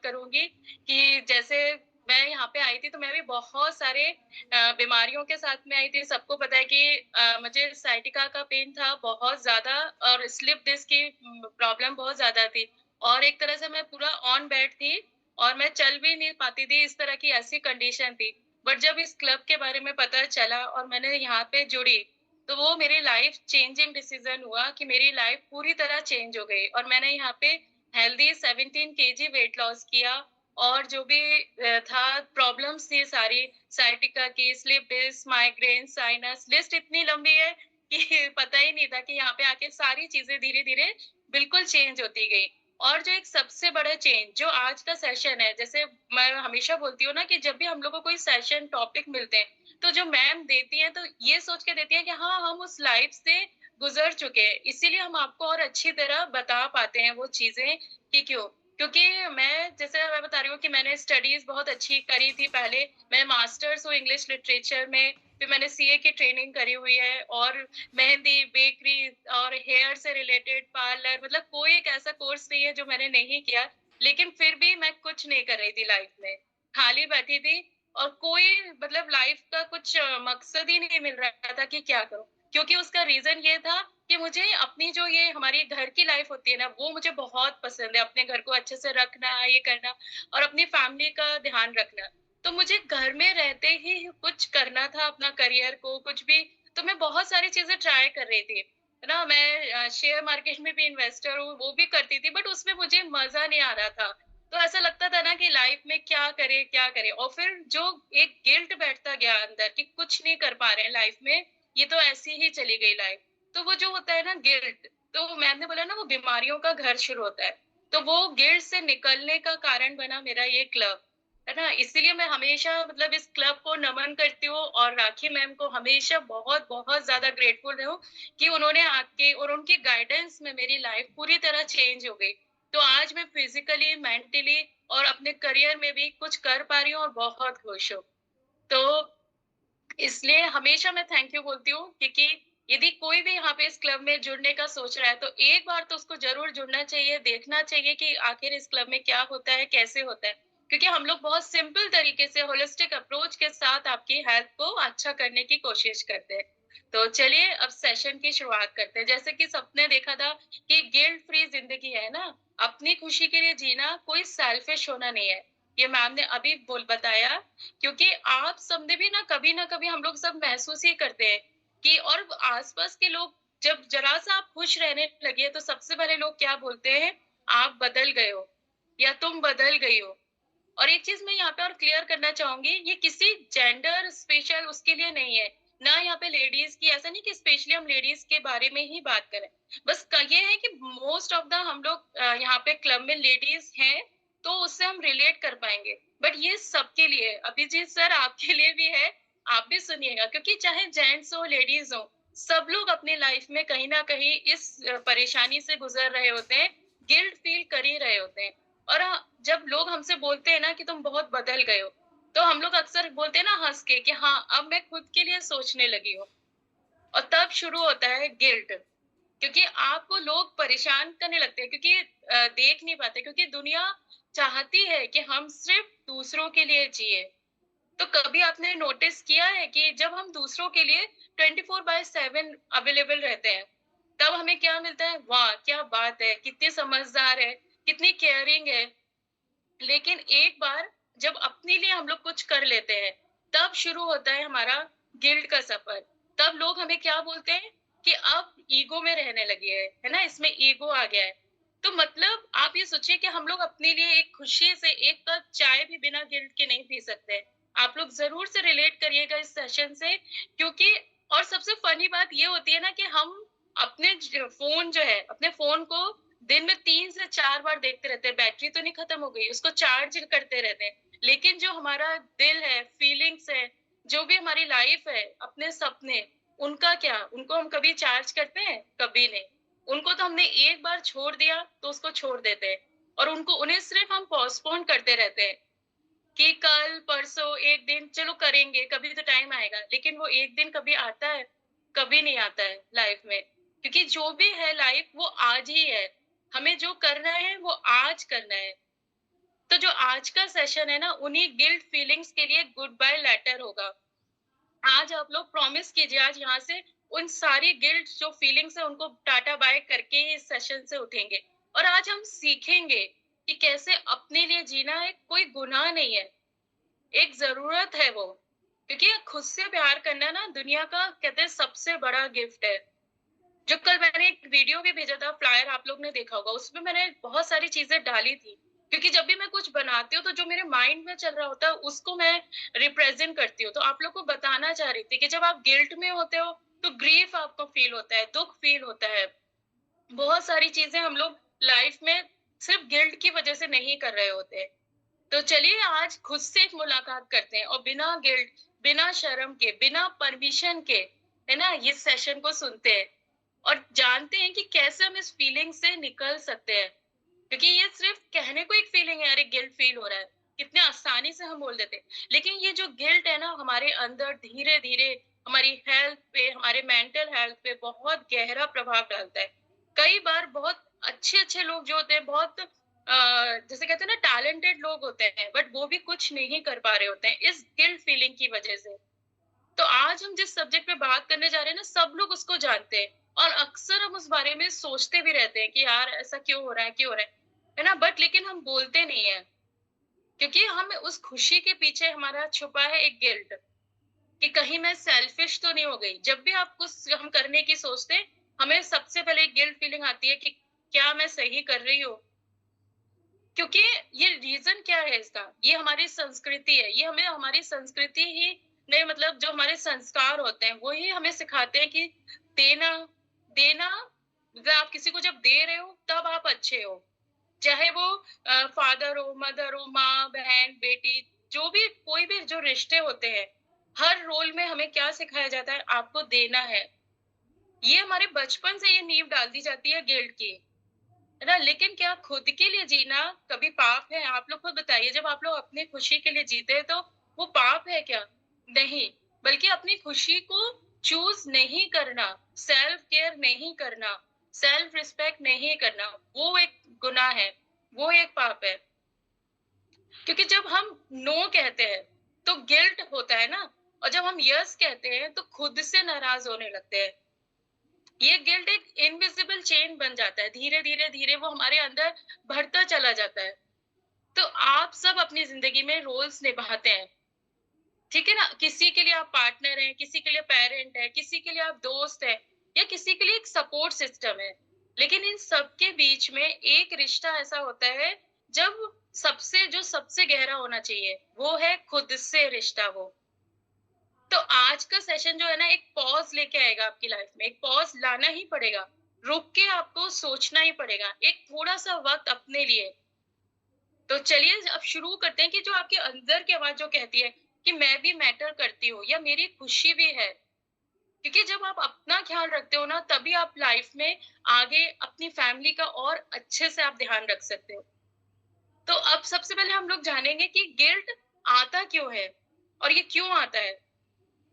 करूँगी कि जैसे मैं यहाँ पे आई थी तो मैं भी बहुत सारे बीमारियों के साथ में आई थी। सबको पता है कि मुझे साइटिका का पेन था बहुत ज़्यादा और स्लिप डिस्क की प्रॉब्लम बहुत ज़्यादा थी और एक तरह से मैं पूरा ऑन बेड थी और मैं चल भी नहीं पाती थी, इस तरह की ऐसी कंडीशन थी। बट जब इस क्लब के बारे में पता चला और मैंने यहाँ पे जुड़ी, तो वो मेरी लाइफ चेंजिंग डिसीज़न हुआ कि मेरी लाइफ पूरी तरह चेंज हो गई और मैंने यहाँ पे हेल्दी 17 केजी वेट लॉस किया और जो भी था प्रॉब्लम्स थी सारी साइटिका की, slip disc, migraine, sinus list इतनी लंबी है कि पता ही नहीं था कि यहाँ पे आके सारी चीज़ें धीरे-धीरे बिल्कुल चेंज होती गई। और जो एक सबसे बड़ा चेंज जो आज का सेशन है, जैसे मैं हमेशा बोलती हूँ ना कि जब भी हम लोग को कोई सेशन टॉपिक मिलते हैं, तो जो मैम देती हैं तो ये सोच के देती हैं कि हाँ, हम उस लाइफ से गुज़र चुके हैं, इसीलिए हम आपको और अच्छी तरह बता पाते हैं वो चीज़ें कि क्यों। क्योंकि मैं बता रही हूँ कि मैंने स्टडीज़ बहुत अच्छी करी थी पहले, मैं मास्टर्स हूँ इंग्लिश लिटरेचर में, फिर मैंने सीए की ट्रेनिंग करी हुई है और मेहंदी, बेकरी और हेयर से रिलेटेड पार्लर मतलब कोई एक ऐसा कोर्स नहीं है जो मैंने नहीं किया, लेकिन फिर भी मैं कुछ नहीं कर रही थी लाइफ में। खाली बैठी थी और कोई मतलब लाइफ का कुछ मकसद ही नहीं मिल रहा था कि क्या करूँ? क्योंकि उसका रीज़न ये था कि मुझे अपनी जो ये हमारी घर की लाइफ होती है ना, वो मुझे बहुत पसंद है। अपने घर को अच्छे से रखना, ये करना और अपनी फैमिली का ध्यान रखना। तो मुझे घर में रहते ही कुछ करना था अपना करियर को, कुछ भी तो मैं बहुत सारी चीज़ें ट्राई कर रही थी। है ना? मैं शेयर मार्केट में भी इन्वेस्टर हूँ, वो भी करती थी बट उसमें मुझे मज़ा नहीं आ रहा था। तो ऐसा लगता था ना कि लाइफ में क्या करें, क्या करें? और फिर जो एक गिल्ट बैठता गया अंदर कि कुछ नहीं कर पा रहे हैं लाइफ में, ये तो ऐसी ही चली गई लाइफ। तो वो जो होता है ना गिल्ट, तो मैम ने बोला ना वो बीमारियों का घर शुरू होता है। तो वो गिल्ट से निकलने का कारण बना मेरा ये क्लब, है ना? इसीलिए मैं हमेशा मतलब इस क्लब को नमन करती हूँ और राखी मैम को हमेशा बहुत-बहुत ज़्यादा ग्रेटफुल हूँ कि उन्होंने आके और उनकी गाइडेंस में मेरी लाइफ पूरी तरह चेंज हो गई। तो आज मैं फिज़िकली, मेंटली और अपने करियर में भी कुछ कर पा रही हूँ और बहुत खुश हूँ। तो इसलिए हमेशा मैं थैंक यू बोलती हूँ क्योंकि यदि कोई भी यहाँ पे इस क्लब में जुड़ने का सोच रहा है, तो एक बार तो उसको ज़रूर जुड़ना चाहिए, देखना चाहिए कि आखिर इस क्लब में क्या होता है, कैसे होता है। क्योंकि हम लोग बहुत सिंपल तरीके से होलिस्टिक अप्रोच के साथ आपकी हेल्थ को अच्छा करने की कोशिश करते हैं। तो चलिए अब सेशन की शुरुआत करते हैं। जैसे कि सबने देखा था कि गिल्ट फ्री ज़िंदगी है ना, अपनी खुशी के लिए जीना कोई सेल्फिश होना नहीं है। ये मैम ने अभी बोल बताया क्योंकि आप सबने भी ना कभी हम लोग सब महसूस ही करते हैं कि और आसपास के लोग जब जरा-सा आप खुश रहने लगे तो सबसे पहले लोग क्या बोलते हैं, आप बदल गए हो या तुम बदल गई हो। और एक चीज़ मैं यहाँ पे और क्लियर करना चाहूँगी, ये किसी जेंडर स्पेशल उसके लिए नहीं है। ना यहाँ पे लेडीज़ की ऐसा नहीं कि स्पेशली हम लेडीज़ के बारे में ही बात करें। बस ये है कि मोस्ट ऑफ द हम लोग यहाँ पे क्लब में लेडीज़ हैं, तो उससे हम रिलेट कर पाएँगे। बट ये सबके लिए है। अभिजीत सर आपके लिए भी है, आप भी सुनिएगा क्योंकि चाहे जेंट्स हो, लेडीज़ हो, सब लोग अपनी लाइफ में कहीं न कहीं इस परेशानी से गुज़र रहे होते हैं, गिल्ट फ़ील कर ही रहे होते हैं। और जब लोग हमसे बोलते हैं ना कि तुम बहुत बदल गए हो, तो हम लोग अक्सर बोलते हैं ना हँस के कि हाँ, अब मैं खुद के लिए सोचने लगी हूँ और तब शुरू होता है गिल्ट क्योंकि आपको लोग परेशान करने लगते हैं क्योंकि देख नहीं पाते क्योंकि दुनिया चाहती है कि हम सिर्फ़ दूसरों के लिए जिए। तो कभी आपने नोटिस किया है कि जब हम दूसरों के लिए 24/7 अवेलेबल रहते हैं, तब हमें क्या मिलता है? वाह! क्या बात है, कितनी समझदार है, कितनी केयरिंग है। लेकिन एक बार जब अपने लिए हम लोग कुछ कर लेते हैं, तब शुरू होता है हमारा गिल्ट का सफ़र। तब लोग हमें क्या बोलते हैं कि अब ईगो में रहने लगी है ना? इसमें ईगो आ गया है। तो मतलब आप ये सोचिए कि हम लोग अपने लिए एक खुशी से 1 कप चाय भी बिना गिल्ट के नहीं पी सकते। आप लोग ज़रूर से रिलेट करिएगा इस सेशन से क्योंकि और सबसे फ़नी बात ये होती है ना कि हम अपने फ़ोन जो है, अपने फ़ोन को दिन में 3 से 4 बार देखते रहते हैं, बैटरी तो नहीं खत्म हो गई, उसको चार्ज करते रहते हैं। लेकिन जो हमारा दिल है, फीलिंग्स है, जो भी हमारी लाइफ़ है, अपने सपने, उनका क्या? उनको हम कभी चार्ज करते हैं? कभी नहीं। उनको तो हमने एक बार छोड़ दिया, तो उसको छोड़ देते हैं और उन्हें सिर्फ़ हम पोस्टपोन करते रहते हैं कि कल, परसों, 1 दिन चलो करेंगे, कभी तो टाइम आएगा। लेकिन वो 1 दिन कभी आता है? कभी नहीं आता है लाइफ़ में। क्योंकि जो भी है लाइफ़ वो आज ही है। हमें जो करना है वो आज करना है। तो जो आज का सेशन है ना, उन्हीं गिल्ट फीलिंग्स के लिए गुड बाय लेटर होगा। आज आप लोग प्रॉमिस कीजिए, आज यहाँ से उन सारी गिल्ट जो फीलिंग्स है उनको टाटा बाय करके ही इस सेशन से उठेंगे। और आज हम सीखेंगे कि कैसे अपने लिए जीना है, कोई गुनाह नहीं है, एक ज़रूरत है वो। क्योंकि खुद से प्यार करना ना दुनिया का कहते हैं सबसे बड़ा गिफ्ट है। जो कल मैंने एक वीडियो भी भेजा था, फ्लायर आप लोग ने देखा होगा, उसमें मैंने बहुत सारी चीज़ें डाली थी। क्योंकि जब भी मैं कुछ बनाती हूँ, तो जो मेरे माइंड में चल रहा होता है, उसको मैं रिप्रेज़ेंट करती हूँ। तो आप लोग को बताना चाह रही थी कि जब आप गिल्ट में होते हो, तो ग्रीफ आपको फ़ील होता है, दुःख फ़ील होता है। बहुत सारी चीज़ें हम लोग लाइफ़ में सिर्फ़ गिल्ट की वज़ह से नहीं कर रहे होते। तो चलिए आज खुद से एक मुलाकात करते हैं और बिना गिल्ट, बिना शर्म के, बिना परमिशन के, है ना? इस सेशन को सुनते हैं और जानते हैं कि कैसे हम इस फीलिंग से निकल सकते हैं। क्योंकि ये सिर्फ़ कहने को एक फीलिंग है, अरे गिल्ट फील हो रहा है, कितने आसानी से हम बोल देते हैं। लेकिन ये जो गिल्ट है ना, हमारे अंदर धीरे-धीरे हमारी हेल्थ पे, हमारे मेंटल हेल्थ पे बहुत गहरा प्रभाव डालता है। कई बार बहुत अच्छे-अच्छे लोग जो होते हैं, बहुत जैसे कहते हैं ना टैलेंटेड लोग होते हैं, बट वो भी कुछ नहीं कर पा रहे होते हैं इस गिल्ट फीलिंग की वजह से। तो आज हम जिस सब्जेक्ट पे बात करने जा रहे हैं ना, सब लोग उसको जानते हैं और अक्सर हम उस बारे में सोचते भी रहते हैं कि यार ऐसा क्यों हो रहा है, क्यों हो रहा है ना? बट लेकिन हम बोलते नहीं है, क्योंकि हम उस खुशी के पीछे हमारा छुपा है एक गिल्ट कि कहीं मैं सेल्फिश तो नहीं हो गई। जब भी आप कुछ हम करने की सोचते हैं, हमें सबसे पहले एक गिल्ट फीलिंग आती है कि क्या मैं सही कर रही हूँ? क्योंकि ये रीज़न क्या है इसका? ये हमारी संस्कृति है। ये हमें हमारी संस्कृति ही ने मतलब जो हमारे संस्कार होते हैं, वो ही हमें सिखाते हैं कि देना देना मतलब आप किसी को जब दे रहे हो, तब आप अच्छे हो। चाहे वो फादर हो, मदर हो, माँ, बहन, बेटी, जो भी कोई भी जो रिश्ते होते हैं, हर रोल में हमें क्या सिखाया जाता है? आपको देना है। ये हमारे बचपन से ये नींव डाल दी जाती है गिल्ट की। है ना? लेकिन क्या खुद के लिए जीना कभी पाप है? आप लोग खुद बताइए, जब आप लोग अपनी खुशी के लिए जीते हैं, तो वो पाप है क्या? नहीं, बल्कि अपनी खुशी को चूज़ नहीं करना, सेल्फ केयर नहीं करना, सेल्फ रिस्पेक्ट नहीं करना, वो एक गुनाह है, वो एक पाप है। क्योंकि जब हम नो कहते हैं, तो गिल्ट होता है ना? और जब हम यस कहते हैं, तो खुद से नाराज़ होने लगते हैं। ये गिल्ट एक इनविजिबल चेन बन जाता है। धीरे-धीरे, धीरे वो हमारे अंदर बढ़ता चला जाता है। तो आप सब अपनी ज़िंदगी में रोल्स निभाते हैं, ठीक है ना? किसी के लिए आप पार्टनर हैं, किसी के लिए पेरेंट हैं, किसी के लिए आप दोस्त हैं या किसी के लिए एक सपोर्ट सिस्टम है। लेकिन इन सब के बीच में एक रिश्ता ऐसा होता है, जब सबसे गहरा होना चाहिए, वो है खुद से रिश्ता वो। तो आज का सेशन जो है ना, एक पॉज़ लेके आएगा आपकी लाइफ में, एक पॉज़ लाना ही पड़ेगा। रुक के आपको सोचना ही पड़ेगा, एक थोड़ा-सा वक़्त अपने लिए। तो चलिए अब शुरू करते हैं कि जो आपके अंदर की आवाज़ जो कहती है कि मैं भी मैटर करती हूँ या मेरी खुशी भी है। क्योंकि जब आप अपना ख़्याल रखते हो ना, तभी आप लाइफ में आगे अपनी फैमिली का और अच्छे से आप ध्यान रख सकते हो। तो अब सबसे पहले हम लोग जानेंगे कि गिल्ट आता क्यों है और ये क्यों आता है?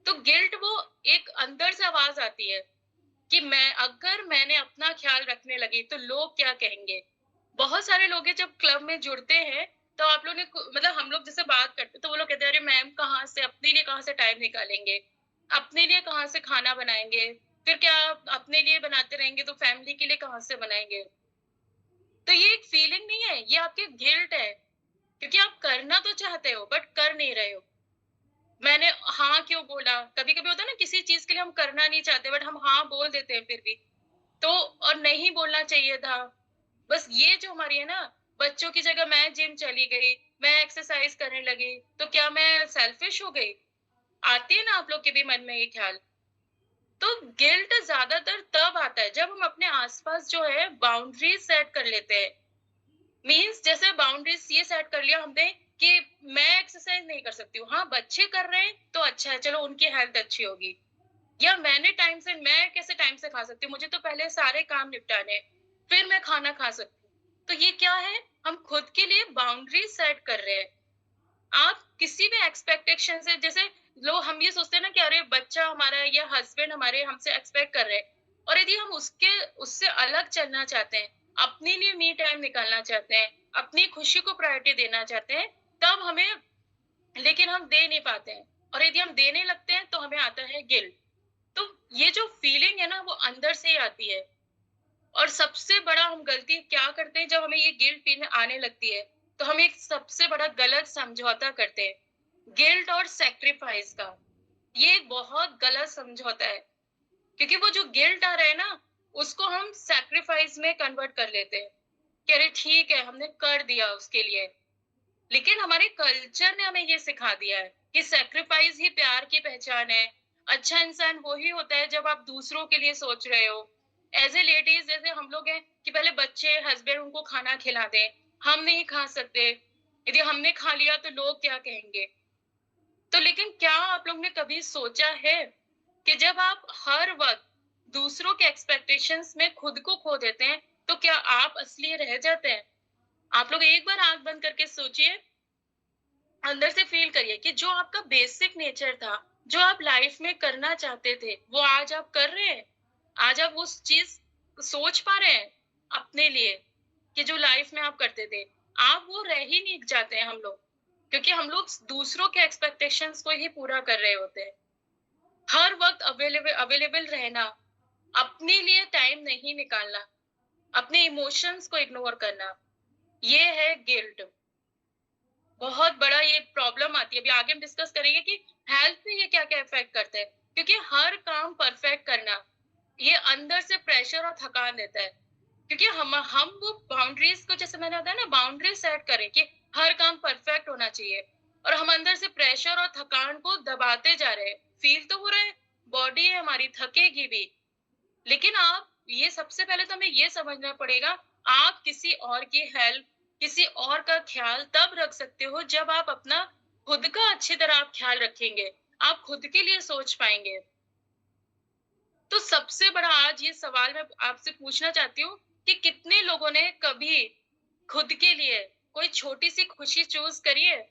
तो गिल्ट वो एक अंदर से आवाज़ आती है कि मैंने अपना ख़्याल रखने लगी तो लोग क्या कहेंगे? बहुत सारे लोग हैं जब क्लब में जुड़ते हैं, तो आप लोग ने कु मतलब हम लोग जैसे बात करते हैं तो वो लोग कहते हैं, "अरे मैम कहाँ से अपने लिए कहाँ से टाइम निकालेंगे? अपने लिए कहाँ से खाना बनाएँगे? फिर क्या अपने लिए बनाते रहेंगे तो फैमिली के लिए कहाँ से बनाएँगे?" तो ये एक फीलिंग नहीं है, ये आपकी गिल्ट है, क्योंकि आप करना तो चाहते हो बट कर नहीं रहे हो। मैंने हाँ क्यों बोला? कभी-कभी होता है ना किसी चीज़ के लिए हम करना नहीं चाहते बट हम हाँ बोल देते हैं फिर भी। तो और नहीं बोलना चाहिए था। बस ये जो हमारी है ना, बच्चों की जगह मैं जिम चली गई, मैं एक्सरसाइज़ करने लगी, तो क्या मैं सेल्फिश हो गई? आती है ना आप लोग के भी मन में ये ख़्याल? तो गिल्ट ज़्यादातर तब आता है जब हम अपने आस-पास जो है बाउंड्रीज़ सेट कर लेते हैं। मीन्स जैसे बाउंड्रीज़ ये सेट कर लिया हमने कि मैं एक्सरसाइज़ नहीं कर सकती हूँ। हाँ, बच्चे कर रहे हैं तो अच्छा है, चलो उनकी हेल्थ अच्छी होगी। या मैं कैसे टाइम से खा सकती हूँ? मुझे तो पहले सारे काम निपटाने हैं, फिर मैं खाना खा सकती हूँ। तो ये क्या है? हम खुद के लिए बाउंड्रीज़ सेट कर रहे हैं। आप किसी भी एक्सपेक्टेशन से जैसे लोग हम ये सोचते हैं ना कि अरे बच्चा हमारा या हस्बैंड हमारे हमसे एक्सपेक्ट कर रहे हैं और यदि हम उससे अलग चलना चाहते हैं, अपने लिए मी टाइम निकालना चाहते हैं, अपनी खुशी को प्रायोरिटी देना चाहते हैं, तब हमें, लेकिन हम दे नहीं पाते हैं, और यदि हम देने लगते हैं तो हमें आता है गिल्ट। तो ये जो फीलिंग है ना वो अंदर से ही आती है। और सबसे बड़ा हम गलती क्या करते हैं जब हमें ये गिल्ट फीलिंग आने लगती है, तो हम एक सबसे बड़ा गलत समझौता करते हैं गिल्ट और सैक्रिफाइस का। ये एक बहुत गलत समझौता है, क्योंकि वो जो गिल्ट आ रहा है ना, उसको हम सैक्रिफाइस में कन्वर्ट कर लेते हैं कि अरे ठीक है, हमने कर दिया उसके लिए। लेकिन हमारे कल्चर ने हमें ये सिखा दिया है कि सैक्रिफाइस ही प्यार की पहचान है। अच्छा इंसान वो ही होता है जब आप दूसरों के लिए सोच रहे हो। एज ए लेडीज जैसे हम लोग हैं कि पहले बच्चे, हस्बैंड उनको खाना खिला दें, हम नहीं खा सकते, यदि हमने खा लिया तो लोग क्या कहेंगे। तो लेकिन क्या आप लोग ने कभी सोचा है कि जब आप हर वक्त दूसरों के एक्सपेक्टेशंस में खुद को खो देते हैं, तो क्या आप असली रह जाते हैं? आप लोग एक बार आंख बंद करके सोचिए, अंदर से फील करिए कि जो आपका बेसिक नेचर था, जो आप लाइफ में करना चाहते थे, वो आज आप कर रहे हैं। आज आप उस चीज सोच पा रहे हैं अपने लिए, कि जो लाइफ में आप करते थे, आप वो रह ही नहीं जाते हैं हम लोग, क्योंकि हम लोग दूसरों के एक्सपेक्टेशंस को ही पूरा कर रहे होते हैं। हर वक्त अवेलेबल अवेलेबल रहना, अपने लिए टाइम नहीं निकालना, अपने इमोशंस को इग्नोर करना, ये है गिल्ट। बहुत बड़ा ये प्रॉब्लम आती है। अभी आगे हम डिस्कस करेंगे कि हेल्थ पे ये क्या-क्या इफ़ेक्ट करता है। क्योंकि हर काम परफेक्ट करना, ये अंदर से प्रेशर और थकान देता है। क्योंकि हम वो बाउंड्रीज़ को, जैसे मैंने बताया ना, बाउंड्री सेट करें कि हर काम परफेक्ट होना चाहिए, और हम अंदर से प्रेशर और थकान को दबाते जा रहे हैं। फ़ील तो हो रहा है, बॉडी है हमारी थकेगी भी। लेकिन आप ये, सबसे पहले तो हमें ये समझना पड़ेगा, आप किसी और की हेल्प, किसी और का ख्याल तब रख सकते हो जब आप अपना खुद का अच्छी तरह आप ख्याल रखेंगे, आप खुद के लिए सोच पाएंगे। तो सबसे बड़ा आज ये सवाल मैं आपसे पूछना चाहती हूँ कि कितने लोगों ने कभी खुद के लिए कोई छोटी सी खुशी चूज करी है?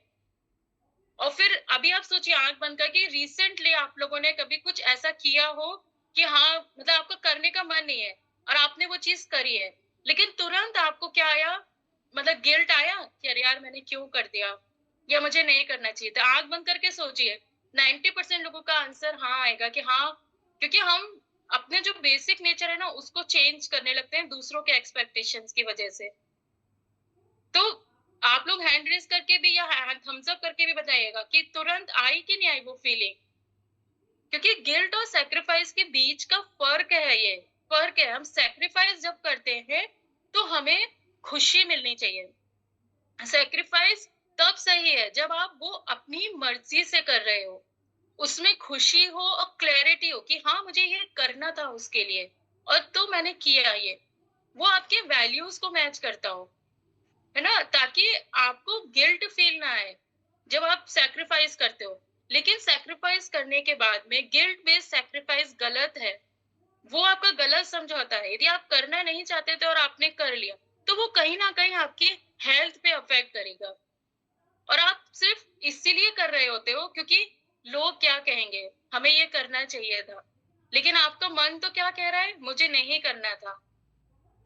और फिर अभी आप सोचिए आँख बंद करके, रिसेंटली आप लोगों ने कभी कुछ ऐसा किया हो कि हाँ, मतलब आपको करने का मन नहीं है और आपने वो चीज़ करी है, लेकिन तुरंत आपको क्या आया? मतलब गिल्ट आया कि अरे यार, मैंने क्यों कर दिया? या मुझे नहीं करना चाहिए था। आँख बंद करके सोचिए, 90% लोगों का आंसर हाँ आएगा कि हाँ, क्योंकि हम अपने जो बेसिक नेचर है ना, उसको चेंज करने लगते हैं दूसरों के एक्सपेक्टेशंस की वजह से। तो आप लोग हैंड रेज़ करके भी या थम्स अप करके भी बताइएगा कि तुरंत आई कि नहीं आई वो फीलिंग? क्योंकि गिल्ट और सैक्रिफाइस के बीच का फ़र्क है ये, फ़र्क है। हम सैक्रिफाइस जब करते हैं, तो हमें खुशी मिलनी चाहिए। सैक्रिफाइस तब सही है जब आप वो अपनी मर्ज़ी से कर रहे हो। उसमें खुशी हो और क्लैरिटी हो कि हाँ, मुझे ये करना था उसके लिए, और तो मैंने किया ये। वो आपके वैल्यूज़ को मैच करता हो। है ना? ताकि आपको गिल्ट फील ना आए, जब आप सैक्रिफाइस करते हो। लेकिन सैक्रिफाइस करने के बाद में गिल्ट बेस्ड सैक्रिफाइस गलत है। वो आपका गलत समझौता है। यदि आप करना नहीं चाहते थे और आपने कर लिया, तो वो कहीं न कहीं आपकी हेल्थ पे अफ़ेक्ट करेगा। और आप सिर्फ़ इसीलिए कर रहे होते हो क्योंकि लोग क्या कहेंगे? हमें ये करना चाहिए था। लेकिन आपका मन तो क्या कह रहा है? मुझे नहीं करना था।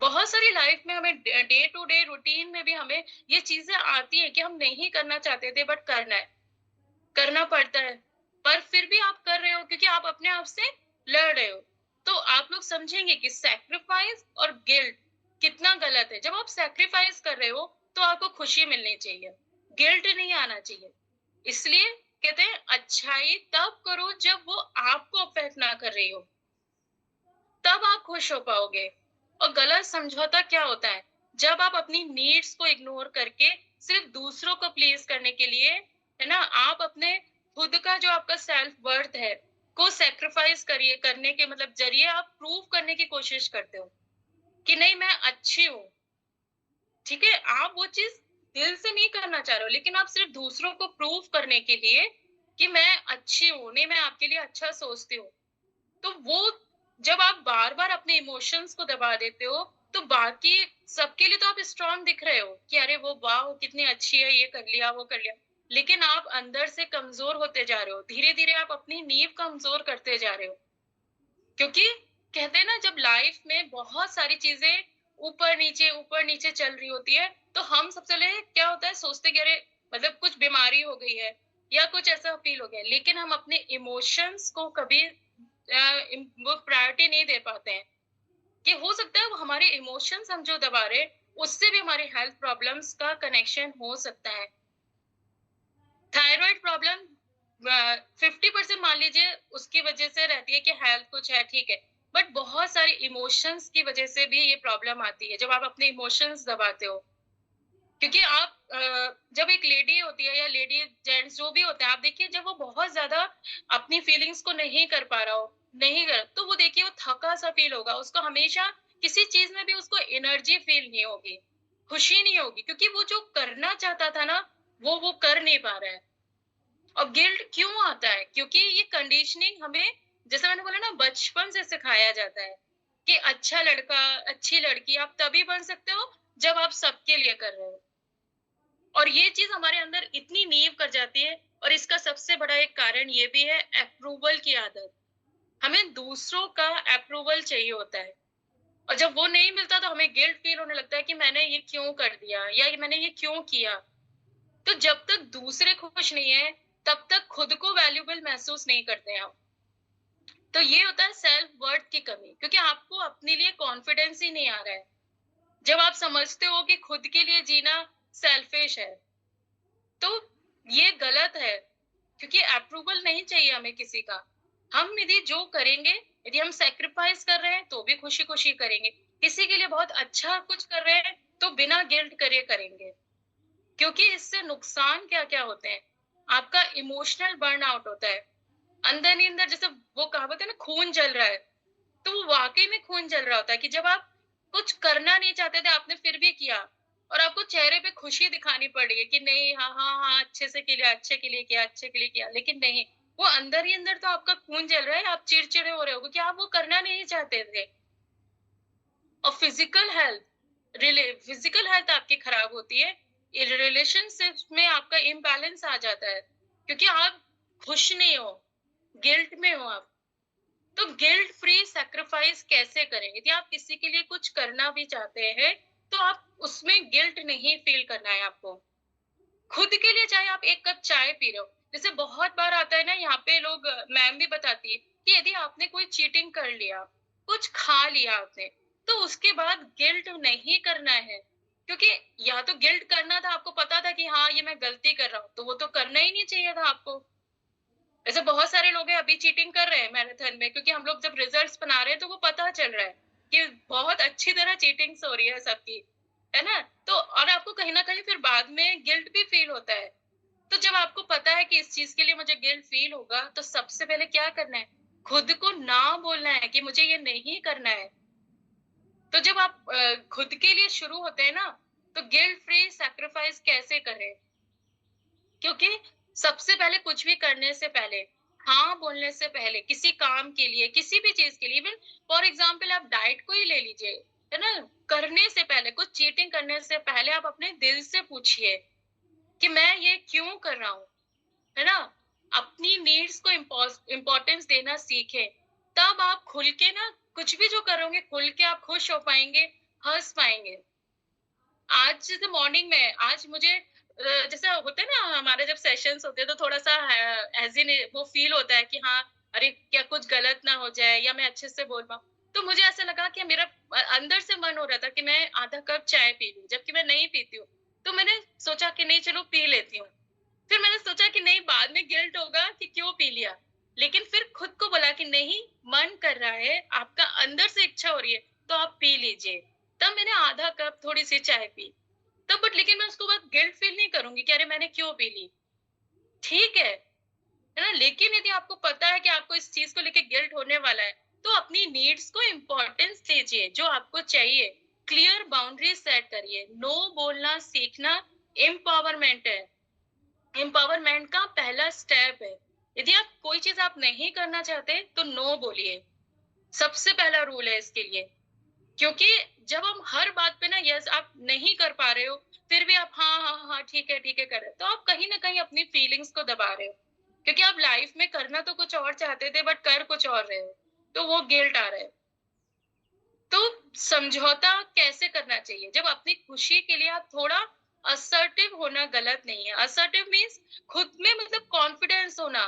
बहुत सारी लाइफ में हमें डे टू डे रूटीन में भी हमें ये चीजें आती है कि हम नहीं करना चाहते थे बट करना है, करना पड़ता है। पर फिर भी आप कर रहे हो क्योंकि आप अपने आप से लड़ रहे हो। तो आप लोग समझेंगे कि सैक्रिफाइस और गिल्ट कितना गलत है। जब आप सैक्रिफाइस कर रहे हो तो आपको खुशी मिलनी चाहिए, गिल्ट नहीं आना चाहिए। इसलिए कहते हैं अच्छाई तब करो जब वो आपको अफेक्ट ना कर रही हो, तब आप खुश हो पाओगे। और गलत समझौता क्या होता है? जब आप अपनी नीड्स को इग्नोर करके सिर्फ दूसरों को प्लीज़ करने के लिए, है ना? आप अपने खुद का जो आपका सेल्फ वर्थ है, को सैक्रिफाइस करिए, करने के मतलब ज़रिए आप प्रूव करने की कोशिश करते हो कि नहीं, मैं अच्छी हूँ। ठीक है? आप वो चीज़ दिल से नहीं करना चाह रहे हो, लेकिन आप सिर्फ दूसरों को प्रूव करने के लिए कि मैं अच्छी हूँ, नहीं, मैं आपके लिए अच्छा सोचती हूँ। तो वो जब आप बार-बार अपने इमोशंस को दबा देते हो, तो बाकी सबके लिए तो आप स्ट्रॉन्ग दिख रहे हो कि अरे वो वाओ! कितनी अच्छी है, ये कर लिया, वो कर लिया। लेकिन आप अंदर से कमज़ोर होते जा रहे हो। धीरे-धीरे आप अपनी नींव कमज़ोर करते जा रहे हो। क्योंकि कहते हैं ना, जब लाइफ में बहुत सारी चीज़ें ऊपर नीचे चल रही होती है, तो हम सबसे पहले क्या होता है सोचते कि अरे मतलब कुछ बीमारी हो गई है या कुछ ऐसा फील हो गया है। लेकिन हम अपने इमोशंस को कभी वो प्रायोरिटी नहीं दे पाते हैं कि हो सकता है वो हमारे इमोशंस हम जो दबा रहे हैं, उससे भी हमारी हेल्थ प्रॉब्लम्स का कनेक्शन हो सकता है। थायराइड प्रॉब्लम 50% मान लीजिए उसकी वजह से रहती है कि हेल्थ कुछ है, ठीक है। बट बहुत सारे इमोशंस की वजह से भी ये प्रॉब्लम आती है, जब आप अपने इमोशंस दबाते हो। क्योंकि आप जब एक लेडी होती है या लेडी जेंट्स जो भी होते हैं, आप देखिए जब वो बहुत ज़्यादा अपनी फीलिंग्स को नहीं कर पा रहा हो, नहीं कर तो वो देखिए वो थका-सा फील होगा, उसको हमेशा किसी चीज़ में भी उसको एनर्जी फील नहीं होगी, खुशी नहीं होगी क्योंकि वो जो करना चाहता था ना, वो कर नहीं पा रहा है। और गिल्ट क्यों आता है? क्योंकि ये कंडीशनिंग हमें जैसे मैंने बोला ना बचपन से सिखाया जाता है कि अच्छा लड़का, अच्छी लड़की आप तभी बन सकते हो जब आप सबके लिए कर रहे हो। और ये चीज़ हमारे अंदर इतनी नींव कर जाती है और इसका सबसे बड़ा एक कारण ये भी है अप्रूवल की आदत। हमें दूसरों का अप्रूवल चाहिए होता है और जब वो नहीं मिलता तो हमें गिल्ट फील होने लगता है कि मैंने ये क्यों कर दिया या ये मैंने ये क्यों किया। तो जब तक दूसरे खुश नहीं है, तब तक खुद को वैल्यूएबल महसूस नहीं करते हैं आप। तो ये होता है सेल्फ वर्थ की कमी क्योंकि आपको अपने लिए कॉन्फिडेंस ही नहीं आ रहा है। जब आप समझते हो कि खुद के लिए जीना सेल्फिश है, तो ये गलत है क्योंकि अप्रूवल नहीं चाहिए हमें किसी का। हम यदि जो करेंगे, यदि हम सैक्रिफाइस कर रहे हैं तो भी खुशी-खुशी करेंगे। किसी के लिए बहुत अच्छा कुछ कर रहे हैं तो बिना गिल्ट करे करेंगे। क्योंकि इससे नुकसान क्या-क्या होते हैं? आपका इमोशनल बर्नआउट होता है। अंदर ही अंदर जैसे वो कहावत है ना खून जल रहा है, तो वो वाक़ई में खून जल रहा होता है कि जब आप कुछ करना नहीं चाहते थे, आपने फिर भी किया और आपको चेहरे पे खुशी दिखानी पड़ रही है कि नहीं हाँ, हाँ, हाँ, अच्छे से किया, अच्छे के लिए किया, अच्छे के लिए किया। लेकिन नहीं, वो अंदर ही अंदर तो आपका खून जल रहा है, आप चिड़चिड़े हो रहे हो क्योंकि आप वो करना नहीं चाहते थे। और फिजिकल हेल्थ आपकी खराब होती है, रिलेशनशिप्स में आपका इम्बैलेंस आ जाता है क्योंकि आप खुश नहीं हो, गिल्ट में हो आप। तो गिल्ट फ्री सैक्रिफाइस कैसे करें? यदि आप किसी के लिए कुछ करना भी चाहते हैं, तो आप उसमें गिल्ट नहीं फील करना है आपको। खुद के लिए चाहे आप 1 कप चाय पी रहे हो, जैसे बहुत बार आता है ना यहाँ पे लोग मैम भी बताती है कि यदि आपने कोई चीटिंग कर लिया, कुछ खा लिया आपने, तो उसके बाद गिल्ट नहीं करना है। क्योंकि या तो गिल्ट करना था, आपको पता था कि हाँ, ये मैं गलती कर रहा हूँ, तो वो तो करना ही नहीं चाहिए था आपको। ऐसे बहुत सारे लोग हैं अभी चीटिंग कर रहे हैं मैराथन में क्योंकि हम लोग जब रिजल्ट्स बना रहे हैं तो वो पता चल रहा है कि बहुत अच्छी तरह चीटिंग्स हो रही है सबकी, है ना? तो और आपको कहीं न कहीं फिर बाद में गिल्ट भी फील होता है। तो जब आपको पता है कि इस चीज़ के लिए मुझे गिल्ट फील होगा, तो सबसे पहले क्या करना है? खुद को ना बोलना है कि मुझे ये नहीं करना है। तो जब आप खुद के लिए शुरू होते हैं ना, तो गिल्ट फ्री सैक्रिफाइस कैसे करें? क्योंकि सबसे पहले कुछ भी करने से पहले, हाँ बोलने से पहले, किसी काम के लिए, किसी भी चीज़ के लिए इवन फॉर एग्ज़ाम्पल आप डाइट को ही ले लीजिए, है ना? करने से पहले, कुछ चीटिंग करने से पहले आप अपने दिल से पूछिए कि मैं ये क्यों कर रहा हूँ, है ना? अपनी नीड्स को इम्पोर्टेंस देना सीखें, तब आप खुल के ना कुछ भी जो करोगे, खुल के आप खुश हो पाएँगे, हँस पाएँगे। आज जैसे मॉर्निंग में आज मुझे जैसे होता है ना हमारे जब सेशंस होते हैं तो थोड़ा-सा एज़ इन वो फ़ील होता है कि हाँ, अरे क्या कुछ गलत ना हो जाए या मैं अच्छे से बोल पाऊँ। तो मुझे ऐसा लगा कि मेरा अंदर से मन हो रहा था कि मैं आधा कप चाय पी लूँ, जबकि मैं नहीं पीती हूँ। तो मैंने सोचा कि नहीं चलो पी लेती हूँ। फिर मैंने सोचा कि नहीं बाद में गिल्ट होगा कि क्यों पी लिया। लेकिन फिर खुद को बोला कि नहीं मन कर रहा है, आपका अंदर से इच्छा हो रही है, तो आप पी लीजिए। तब मैंने आधा कप थोड़ी-सी चाय पी। तब बट लेकिन मैं उसके बाद गिल्ट फील नहीं करूँगी कि अरे मैंने क्यों पी ली। ठीक है ना? लेकिन यदि आपको पता है कि आपको इस चीज़ को लेके गिल्ट होने वाला है, तो अपनी नीड्स को इम्पोर्टेंस दीजिए, जो आपको चाहिए। क्लियर बाउंड्रीज़ सेट करिए। नो बोलना सीखना एम्पावरमेंट है। एम्पावरमेंट का पहला स्टेप है। यदि आप कोई चीज़ आप नहीं करना चाहते, तो नो बोलिए। सबसे पहला रूल है इसके लिए। क्योंकि जब हम हर बात पे ना यस आप नहीं कर पा रहे हो, फिर भी आप हाँ, हाँ, हाँ, ठीक है कर रहे हो, तो आप कहीं न कहीं अपनी फीलिंग्स को दबा रहे हो। क्योंकि आप लाइफ में करना तो कुछ और चाहते थे बट कर कुछ और रहे हो, तो वो गिल्ट आ रहा है। तो समझौता कैसे करना चाहिए? जब अपनी खुशी के लिए आप थोड़ा असर्टिव होना गलत नहीं है। असर्टिव मीन्स खुद में मतलब कॉन्फिडेंस होना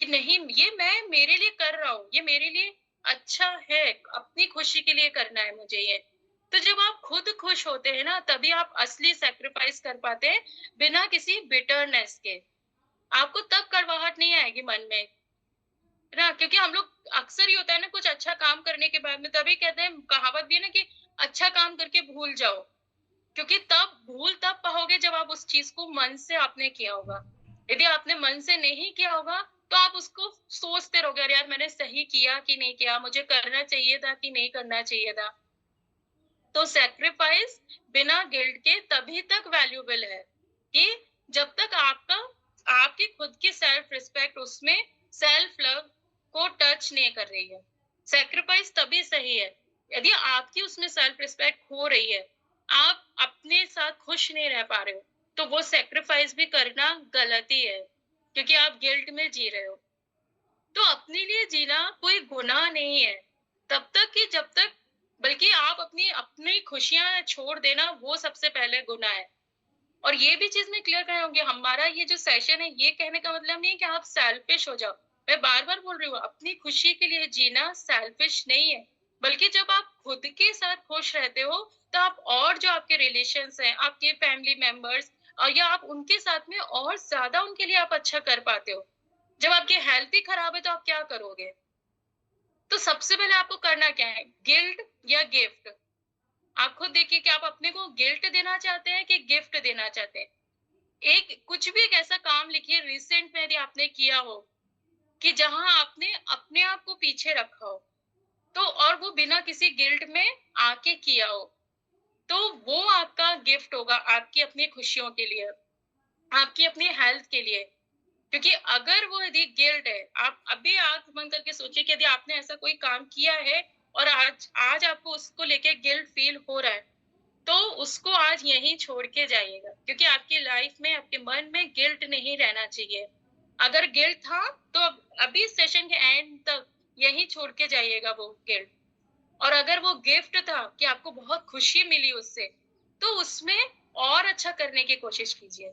कि नहीं ये मैं मेरे लिए कर रहा हूँ, ये मेरे लिए अच्छा है, अपनी खुशी के लिए करना है मुझे ये। तो जब आप खुद खुश होते हैं ना, तभी आप असली सैक्रिफाइस कर पाते हैं, बिना किसी बिटरनेस के। आपको तब कड़वाहट नहीं आएगी मन में, है ना? क्योंकि हम लोग अक्सर ही होता है ना कुछ अच्छा काम करने के बाद में तभी कहते हैं, कहावत भी है ना कि अच्छा काम करके भूल जाओ। क्योंकि तब पाओगे जब आप उस चीज़ को मन से आपने किया होगा। यदि आपने मन से नहीं किया होगा, तो आप उसको सोचते रहोगे, अरे यार मैंने सही किया कि नहीं किया? मुझे करना चाहिए था कि नहीं करना चाहिए था? तो सैक्रिफाइस बिना गिल्ट के तभी तक वैल्यूएबल है कि जब तक आपका आपकी खुद की सेल्फ रिस्पेक्ट उसमें सेल्फ लव को टच नहीं कर रही है। सैक्रिफाइस तभी सही है यदि आपकी उसमें सेल्फ रिस्पेक्ट हो रही है, आप अपने साथ खुश नहीं रह पा रहे हो, तो वो सैक्रिफाइस भी करना गलती है, क्योंकि आप गिल्ट में जी रहे हो। तो अपने लिए जीना कोई गुनाह नहीं है, तब तक कि जब तक बल्कि आप अपनी अपनी खुशियाँ छोड़ देना वो सबसे पहले गुनाह है। और ये भी चीज़ मैं क्लियर कर रही हूँ कि हमारा ये जो सेशन है, ये कहने का मतलब नहीं है कि आप सेल्फिश हो जाओ। मैं बार-बार बोल रही हूँ, अपनी खुशी के लिए जीना सेल्फिश नहीं है, बल्कि जब आप खुद के साथ खुश रहते हो, तो आप और जो आपके रिलेशंस हैं, आपके फैमिली मेंबर्स या आप उनके साथ में और ज़्यादा उनके लिए आप अच्छा कर पाते हो। जब आपकी हेल्थ ही खराब है, तो आप क्या करोगे? तो सबसे पहले आपको करना क्या है? गिल्ट या गिफ्ट? आप खुद देखिए कि आप अपने को गिल्ट देना चाहते हैं कि गिफ्ट देना चाहते हैं? एक कुछ भी एक ऐसा काम लिखिए रिसेंट में यदि आपने किया हो, कि जहाँ आपने अपने आप को पीछे रखा हो, तो और वो बिना किसी गिल्ट में आके किया हो, तो वो आपका गिफ्ट होगा आपकी अपनी खुशियों के लिए, आपकी अपनी हेल्थ के लिए। क्योंकि अगर वो यदि गिल्ट है, आप अभी आँख बंद करके सोचिए कि यदि आपने ऐसा कोई काम किया है और आज आज आपको उसको लेके गिल्ट फील हो रहा है, तो उसको आज यहीं छोड़ के जाइएगा, क्योंकि आपकी लाइफ में, आपके मन में गिल्ट नहीं रहना चाहिए। अगर गिल्ट था, तो अब अभी सेशन के एंड तक यहीं छोड़ के जाइएगा वो गिल्ट। और अगर वो गिफ्ट था कि आपको बहुत खुशी मिली उससे, तो उसमें और अच्छा करने की कोशिश कीजिए।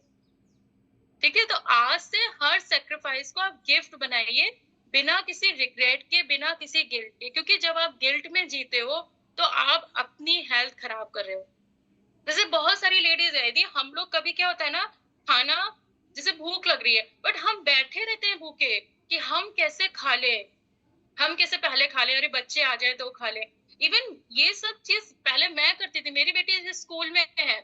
ठीक है? तो आज से हर सैक्रिफाइस को आप गिफ्ट बनाइए, बिना किसी रिग्रेट के, बिना किसी गिल्ट के। क्योंकि जब आप गिल्ट में जीते हो, तो आप अपनी हेल्थ खराब कर रहे हो। जैसे बहुत सारी लेडीज़ है, यदि हम लोग कभी क्या होता है ना, खाना जैसे भूख लग रही है, बट हम बैठे रहते हैं भूखे कि हम कैसे खा लें, हम कैसे पहले खा लें, अरे बच्चे आ जाएँ तो खा लें। इवन ये सब चीज़ पहले मैं करती थी, मेरी बेटी जिस स्कूल में है,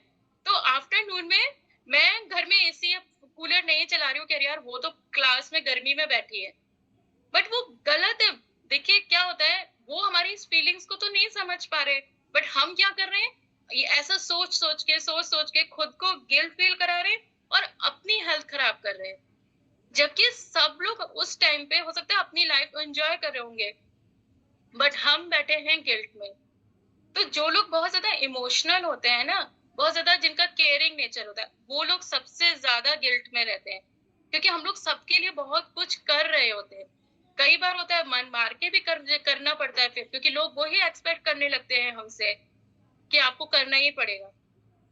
तो आफ्टरनून में मैं घर में एसी या कूलर नहीं चला रही हूँ कि अरे यार वो तो क्लास में गर्मी में बैठी है। बट वो गलत है। देखिए क्या होता है, वो हमारी इस फीलिंग्स को तो नहीं समझ पा रहे, बट हम क्या कर रहे हैं, ये ऐसा सोच-सोच के खुद को गिल्ट फील करा रहे हैं और अपनी हेल्थ खराब कर रहे हैं। जबकि सब लोग उस टाइम पे हो सकता है अपनी लाइफ एन्जॉय कर रहे होंगे, बट हम बैठे हैं गिल्ट में। तो जो लोग बहुत ज़्यादा इमोशनल होते हैं ना, बहुत ज़्यादा जिनका केयरिंग नेचर होता है, वो लोग सबसे ज़्यादा गिल्ट में रहते हैं। क्योंकि हम लोग सबके लिए बहुत कुछ कर रहे होते हैं। कई बार होता है मन मार के भी करना पड़ता है फिर, क्योंकि लोग वही एक्सपेक्ट करने लगते हैं हमसे कि आपको करना ही पड़ेगा।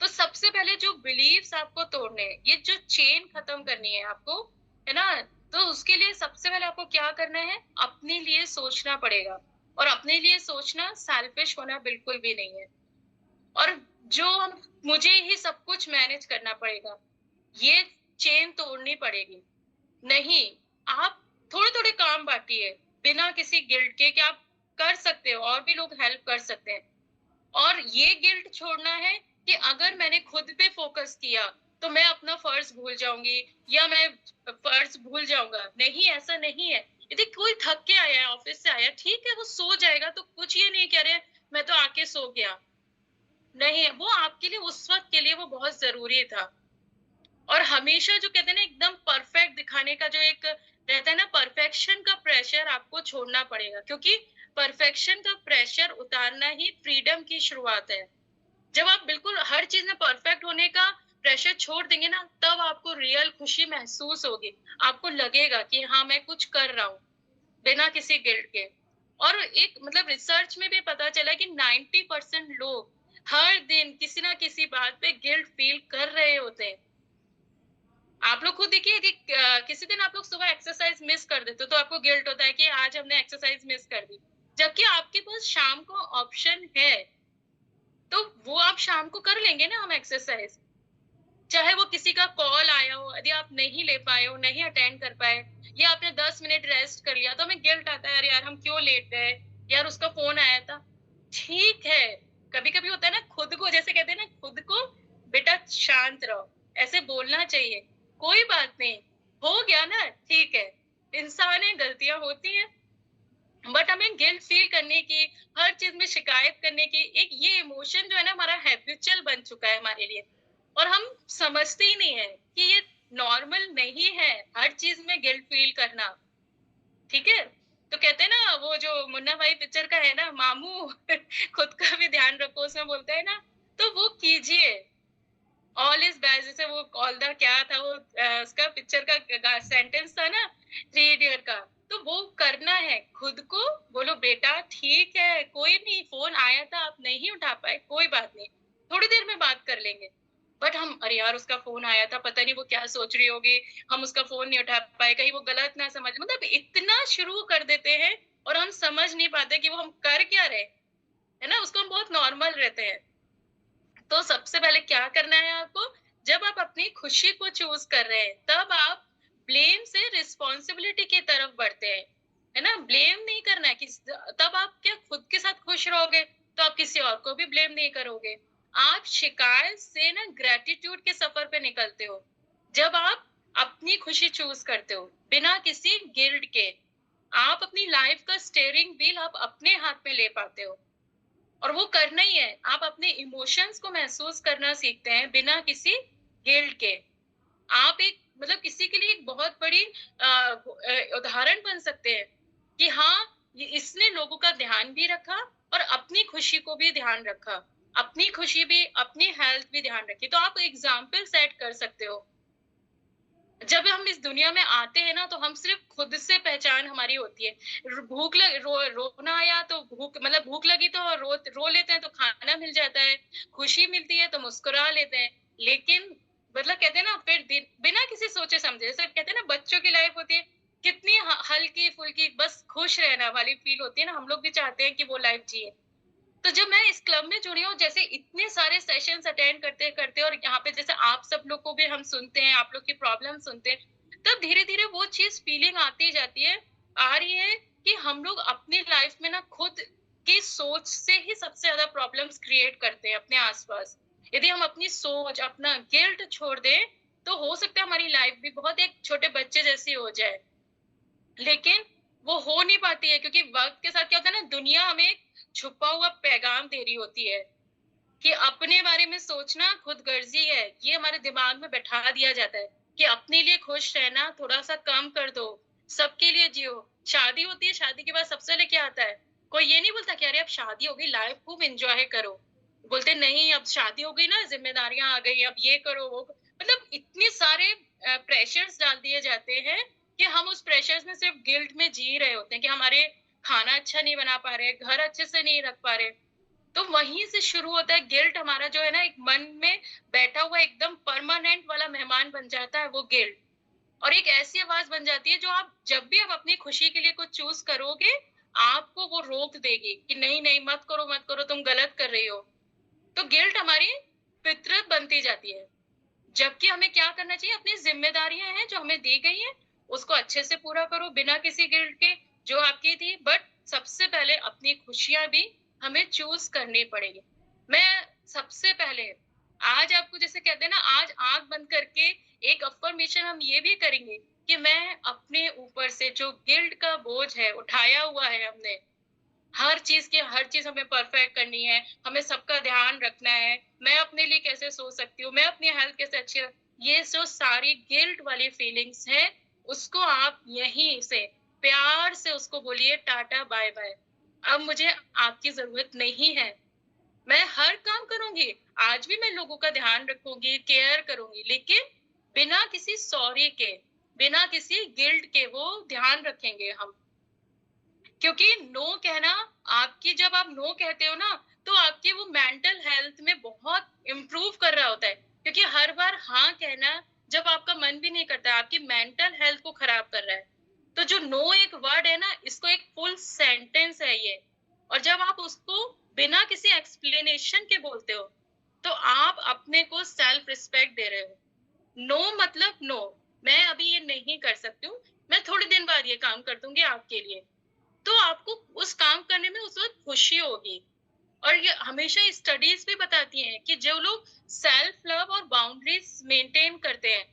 तो सबसे पहले जो बिलीव्स आपको तोड़ने हैं, ये जो चेन खत्म करनी है आपको, है ना? तो उसके लिए सबसे पहले आपको क्या करना है? अपने लिए सोचना पड़ेगा और अपने लिए सोचना सेल्फिश होना बिल्कुल भी नहीं है। और जो हम मुझे ही सब कुछ मैनेज करना पड़ेगा, ये चेन तोड़नी पड़ेगी। नहीं, आप थोड़े-थोड़े काम बाँटिए, बिना किसी गिल्ट के कि आप कर सकते हो और भी लोग हेल्प कर सकते हैं। और ये गिल्ट छोड़ना है कि अगर मैंने खुद पे फ़ोकस किया, तो मैं अपना फ़र्ज़ भूल जाऊँगी या मैं फ़र्ज़ भूल जाऊँगा। नहीं, ऐसा नहीं है। यदि कोई थक के आया है, ऑफ़िस से आया है, ठीक है, वो सो जाएगा, तो कुछ ये नहीं कि अरे! मैं तो आके सो गया। नहीं, वो आपके लिए उस वक़्त के लिए वो बहुत ज़रूरी था। और हमेशा जो कहते हैं ना एकदम परफेक्ट दिखाने का जो एक रहता है ना, परफेक्शन का प्रेशर आपको छोड़ना पड़ेगा, क्योंकि परफेक्शन का प्रेशर उतारना ही फ्रीडम की शुरुआत है। जब आप बिल्कुल हर चीज़ में परफेक्ट होने का प्रेशर छोड़ देंगे ना, तब आपको रियल खुशी महसूस होगी। आपको लगेगा कि हाँ, मैं कुछ कर रहा हूँ, बिना किसी गिल्ट के। और एक मतलब रिसर्च में भी पता चला कि 90% लोग हर दिन किसी ना किसी बात पे गिल्ट फील कर रहे होते हैं। आप लोग खुद देखिए कि किसी दिन आप लोग सुबह एक्सरसाइज मिस कर देते हो तो आपको गिल्ट होता है कि आज हमने एक्सरसाइज मिस कर दी। जबकि आपके पास शाम को ऑप्शन है, तो वो आप शाम को कर लेंगे ना हम एक्सरसाइज। चाहे वो किसी का कॉल आया हो, यदि आप नहीं ले पाए हो, नहीं अटेंड कर पाए या आपने 10 मिनट रेस्ट कर लिया तो हमें गिल्ट आता है, अरे यार हम क्यों लेट गए? यार उसका फ़ोन आया था। ठीक है, कभी-कभी होता है ना खुद को जैसे कहते हैं ना खुद को बेटा शांत रहो, ऐसे बोलना चाहिए। कोई बात नहीं, हो गया ना ठीक है। इंसान है, गलतियाँ होती हैं। बट हमें गिल्ट फील करने की, हर चीज़ में शिकायत करने की एक ये इमोशन जो है ना हमारा हैबिचुअल बन चुका है हमारे लिए। और हम समझते ही नहीं है कि ये नॉर्मल नहीं है, हर चीज़ में गिल्ट फील करना, ठीक है? तो कहते हैं ना वो जो मुन्ना भाई पिक्चर का है ना मामू खुद का भी ध्यान रखो उसमें बोलते हैं ना, तो वो कीजिए। ऑल इज़ वेल जैसे वो ऑल द क्या था वो उसका पिक्चर का सेंटेंस था ना थ्री इडियट का, तो वो करना है खुद को। बोलो बेटा ठीक है, कोई नहीं, फोन आया था आप नहीं उठा पाए, कोई बात नहीं, थोड़ी देर में बात कर लेंगे। बट हम अरे यार उसका फोन आया था, पता नहीं वो क्या सोच रही होगी, हम उसका फोन नहीं उठा पाए, कहीं वो गलत ना समझ, मतलब इतना शुरू कर देते हैं और हम समझ नहीं पाते कि वो हम कर क्या रहे, है ना, उसको हम बहुत नॉर्मल रहते हैं। तो सबसे पहले क्या करना है आपको, जब आप अपनी खुशी को चूज कर रहे हैं तब आप ब्लेम से रिस्पॉन्सिबिलिटी की तरफ बढ़ते हैं, है ना। ब्लेम नहीं करना है तब आप क्या खुद के साथ खुश रहोगे तो आप किसी और को भी ब्लेम नहीं करोगे। आप शिकायत से ना ग्रेटिट्यूड के सफर पे निकलते हो। जब आप अपनी खुशी चूज करते हो बिना किसी गिल्ट के, आप अपनी लाइफ का स्टेयरिंग व्हील आप अपने हाथ में ले पाते हो। और वो करना ही है। आप अपने इमोशंस को महसूस करना सीखते हैं बिना किसी गिल्ट के। आप एक मतलब किसी के लिए एक बहुत बड़ी उदाहरण बन सकते हैं कि हाँ, ये इसने लोगों का ध्यान भी रखा और अपनी खुशी को भी ध्यान रखा। अपनी खुशी भी, अपनी हेल्थ भी ध्यान रखी। तो आप एग्ज़ाम्पल सेट कर सकते हो। जब हम इस दुनिया में आते हैं ना तो हम सिर्फ खुद से पहचान हमारी होती है। भूख लग रोना आया तो भूख मतलब भूख लगी तो रो लेते हैं तो खाना मिल जाता है, खुशी मिलती है तो मुस्कुरा लेते हैं। लेकिन मतलब कहते हैं ना फिर बिना किसी सोचे समझे, जैसे कहते हैं ना बच्चों की लाइफ होती है कितनी हल्की फुल्की, बस खुश रहना वाली फील होती है ना, हम लोग भी चाहते हैं कि वो लाइफ जिए। तो जब मैं इस क्लब में जुड़ी हूँ, जैसे इतने सारे सेशंस अटेंड करते-करते और यहाँ पे जैसे आप सब लोग को भी हम सुनते हैं, आप लोग की प्रॉब्लम सुनते हैं, तब धीरे-धीरे वो चीज़ फीलिंग आती जाती है, आ रही है कि हम लोग अपनी लाइफ में ना खुद की सोच से ही सबसे ज़्यादा प्रॉब्लम्स क्रिएट करते हैं अपने आस-पास। यदि हम अपनी सोच, अपना गिल्ट छोड़ दें, तो हो सकता है हमारी लाइफ भी बहुत एक छोटे बच्चे जैसी हो जाए। लेकिन वो हो नहीं पाती है क्योंकि वक़्त के साथ क्या होता है ना, दुनिया हमें एक छुपा हुआ पैगाम दे रही होती है कि अपने बारे में सोचना खुदगर्ज़ी है। ये हमारे दिमाग में बैठा दिया जाता है कि अपने लिए खुश रहना थोड़ा-सा कम कर दो, सबके लिए जियो। शादी होती है, शादी के बाद सबसे पहले क्या आता है? कोई ये नहीं बोलता कि अरे अब शादी हो गई, लाइफ़ खूब एन्जॉय करो। बोलते नहीं अब शादी हो गई ना, ज़िम्मेदारियाँ आ गई, अब ये करो, वो मतलब इतने सारे प्रेशर्स डाल दिए जाते हैं कि हम उस प्रेशर्स में सिर्फ़ गिल्ट में जी रहे होते हैं कि हमारे खाना अच्छा नहीं बना पा रहे, घर अच्छे से नहीं रख पा रहे। तो वहीं से शुरू होता है गिल्ट, हमारा जो है ना एक मन में बैठा हुआ एकदम परमानेंट वाला मेहमान बन जाता है वो गिल्ट। और एक ऐसी आवाज़ बन जाती है जो आप जब भी आप अपनी खुशी के लिए कुछ चूज़ करोगे, आपको वो रोक देगी कि नहीं-नहीं मत करो, तुम गलत कर रही हो। तो गिल्ट हमारी फितरत बनती जाती है। जबकि हमें क्या करना चाहिए, अपनी ज़िम्मेदारियाँ हैं जो हमें दी गई हैं, उसको अच्छे से पूरा करो बिना किसी गिल्ट के, जो आपकी थी। बट सबसे पहले अपनी खुशियाँ भी हमें चूज़ करनी पड़ेगी। मैं सबसे पहले आज आपको जैसे कहते हैं ना, आज आँख बंद करके एक अफ़र्मेशन हम ये भी करेंगे कि मैं अपने ऊपर से जो गिल्ट का बोझ है, उठाया हुआ है हमने, हर चीज़ हमें परफेक्ट करनी है, हमें सबका ध्यान रखना है, मैं अपने लिए कैसे सोच सकती हूँ, मैं अपनी हेल्थ कैसे अच्छी रख, ये जो सारी गिल्ट वाली फीलिंग्स हैं, उसको आप यहीं से प्यार से उसको बोलिए टाटा बाय-बाय। अब मुझे आपकी ज़रूरत नहीं है। मैं हर काम करूँगी, आज भी मैं लोगों का ध्यान रखूँगी, केयर करूँगी, लेकिन बिना किसी सॉरी के, बिना किसी गिल्ट के वो ध्यान रखेंगे हम। क्योंकि नो कहना, आपकी जब आप नो कहते हो ना, तो आपकी वो मेंटल हेल्थ में बहुत इम्प्रूव कर रहा होता है। क्योंकि हर बार हाँ कहना, जब आपका मन भी नहीं करता, आपकी मेंटल हेल्थ को खराब कर रहा है। तो जो नो एक वर्ड है ना, इसको एक फुल सेंटेंस है ये। और जब आप उसको बिना किसी एक्सप्लेनेशन के बोलते हो, तो आप अपने को सेल्फ रिस्पेक्ट दे रहे हो। नो मतलब नो, मैं अभी ये नहीं कर सकती हूँ, मैं थोड़े दिन बाद ये काम कर दूँगी आपके लिए। तो आपको उस काम करने में उस वक़्त खुशी होगी। और ये हमेशा स्टडीज़ भी बताती हैं कि जो लोग सेल्फ लव और बाउंड्रीज़ मेंटेन करते हैं,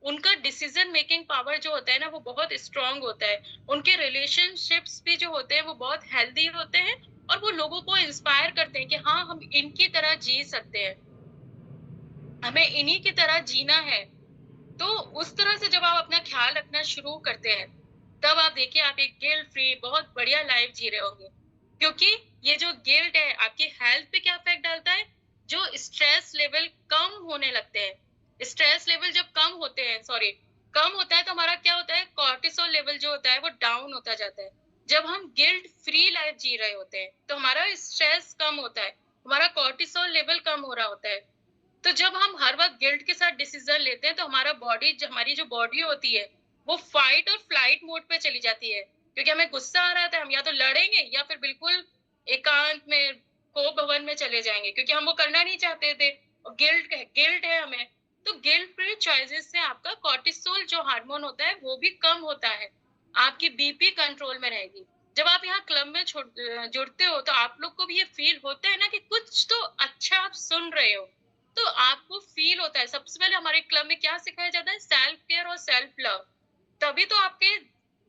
उनका डिसीज़न मेकिंग पावर जो होता है ना, वो बहुत स्ट्रॉन्ग होता है। उनके रिलेशनशिप्स भी जो होते हैं, वो बहुत हेल्दी होते हैं और वो लोगों को इंस्पायर करते हैं कि हाँ, हम इनकी तरह जी सकते हैं। हमें इन्हीं की तरह जीना है। तो उस तरह से जब आप अपना ख्याल रखना शुरू करते हैं, तब आप देखिए आप एक गिल्ट फ्री बहुत बढ़िया लाइफ जी रहे होंगे। क्योंकि ये जो गिल्ट है आपकी हेल्थ पे क्या इफ़ेक्ट डालता है? जो स्ट्रेस लेवल कम होने लगते हैं। स्ट्रेस लेवल जब कम होता है तो हमारा क्या होता है? कॉर्टिसोल लेवल जो होता है वो डाउन होता जाता है। जब हम गिल्ट फ्री लाइफ जी रहे होते हैं, तो हमारा स्ट्रेस कम होता है, हमारा कॉर्टिसोल लेवल कम हो रहा होता है। तो जब हम हर वक़्त गिल्ट के साथ डिसीज़न लेते हैं, तो हमारी जो बॉडी होती है, वो फाइट और फ्लाइट मोड पे चली जाती है। क्योंकि हमें गुस्सा आ रहा था, हम या तो लड़ेंगे या फिर बिल्कुल एकांत में, खो भवन में चले जाएँगे, क्योंकि हम वो करना नहीं चाहते थे और गिल्ट है हमें। तो गिल्ट फ्री चॉइसेस से आपका कॉर्टिसोल जो हार्मोन होता है, वो भी कम होता है। आपकी बीपी कंट्रोल में रहेगी। जब आप यहाँ क्लब में जुड़ते हो, तो आप लोग को भी ये फ़ील होता है ना कि कुछ तो अच्छा आप सुन रहे हो। तो आपको फ़ील होता है, सबसे पहले हमारे क्लब में क्या सिखाया जाता है? सेल्फ केयर और सेल्फ लव। तभी तो आपके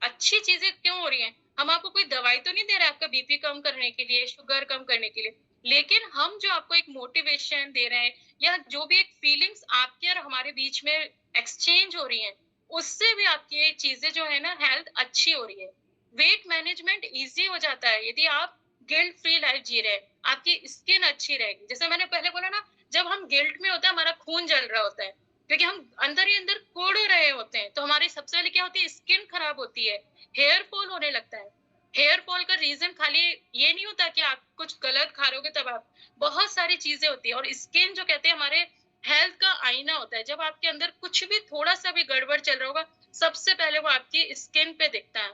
अच्छी चीज़ें क्यों हो रही हैं? हम आपको कोई दवाई तो नहीं दे रहे हैं आपका बीपी कम करने के लिए, शुगर कम करने के लिए। लेकिन हम जो आपको एक मोटिवेशन दे रहे हैं या जो भी एक फीलिंग्स आपके और हमारे बीच में एक्सचेंज हो रही हैं, उससे भी आपकी ये चीज़ें जो है ना, हेल्थ अच्छी हो रही है। वेट मैनेजमेंट ईज़ी हो जाता है यदि आप गिल्ट फ्री लाइफ़ जी रहे हैं। आपकी स्किन अच्छी रहेगी। जैसे मैंने पहले बोला ना, जब हम गिल्ट में होते हैं, हमारा खून जल रहा होता है, क्योंकि हम अंदर ही अंदर कोड़ रहे होते हैं, तो हमारी सबसे पहले क्या होती है? स्किन खराब होती है, हेयर फॉल होने लगता है। हेयर फॉल का रीज़न खाली ये नहीं होता कि आप कुछ गलत खा रहे होगे तब आप, बहुत सारी चीज़ें होती हैं। और स्किन जो कहते हैं हमारे हेल्थ का आईना होता है। जब आपके अंदर कुछ भी थोड़ा-सा भी गड़बड़ चल रहा होगा, सबसे पहले वो आपकी स्किन पे दिखता है।